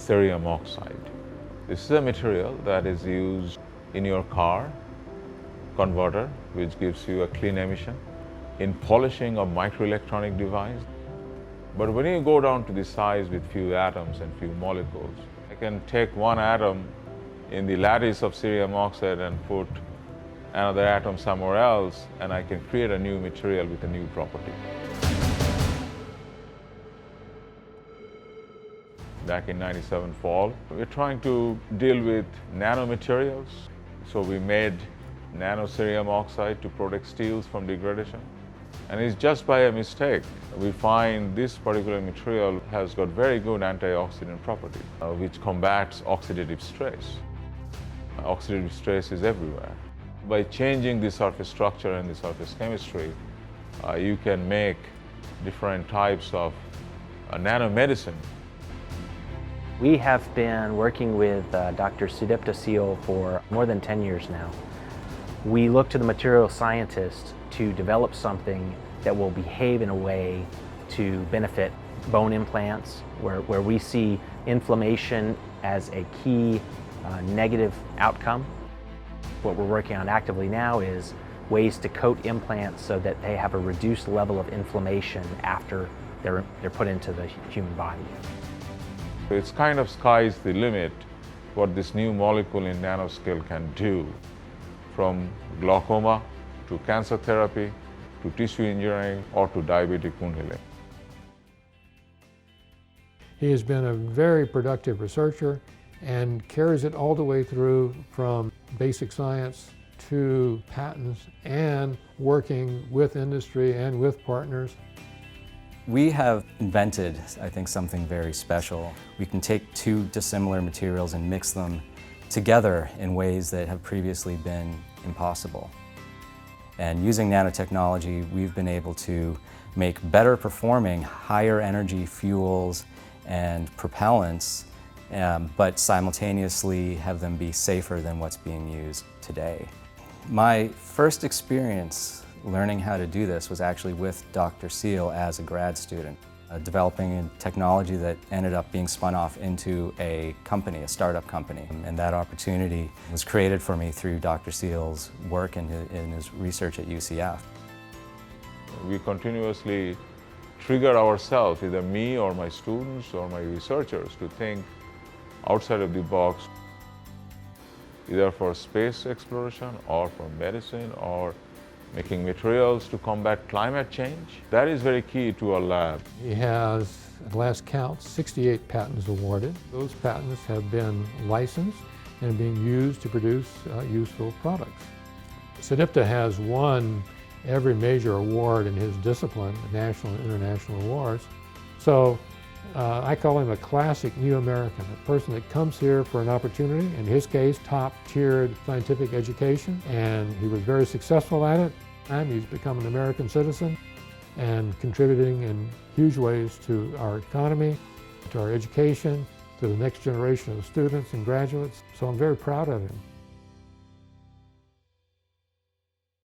cerium oxide. This is a material that is used in your car converter, which gives you a clean emission, in polishing a microelectronic device. But when you go down to the size with few atoms and few molecules, I can take one atom in the lattice of cerium oxide and put another atom somewhere else, and I can create a new material with a new property. Back in '97 fall, we're trying to deal with nanomaterials. So we made nano cerium oxide to protect steels from degradation. And it's just by a mistake. We find this particular material has got very good antioxidant property, which combats oxidative stress. Oxidative stress is everywhere. By changing the surface structure and the surface chemistry, you can make different types of nanomedicine. We have been working with Dr. Sudipta Seal for more than 10 years now. We look to the material scientists to develop something that will behave in a way to benefit bone implants, where we see inflammation as a key negative outcome. What we're working on actively now is ways to coat implants so that they have a reduced level of inflammation after they're put into the human body. It's kind of sky's the limit what this new molecule in nanoscale can do, from glaucoma to cancer therapy to tissue engineering or to diabetic wound healing. He has been a very productive researcher and carries it all the way through from basic science to patents and working with industry and with partners. We have invented, I think, something very special. We can take two dissimilar materials and mix them together in ways that have previously been impossible. And using nanotechnology, we've been able to make better performing, higher energy fuels and propellants, but simultaneously have them be safer than what's being used today. My first experience learning how to do this was actually with Dr. Seal as a grad student, developing a technology that ended up being spun off into a company, a startup company. And that opportunity was created for me through Dr. Seal's work in his research at UCF. We continuously trigger ourselves, either me or my students or my researchers, to think outside of the box, either for space exploration or for medicine or making materials to combat climate change. That is very key to our lab. He has, at last count, 68 patents awarded. Those patents have been licensed and being used to produce useful products. Sudipta has won every major award in his discipline, national and international awards. So I call him a classic new American, a person that comes here for an opportunity, in his case, top-tiered scientific education, and he was very successful at it. And he's become an American citizen and contributing in huge ways to our economy, to our education, to the next generation of students and graduates. So I'm very proud of him.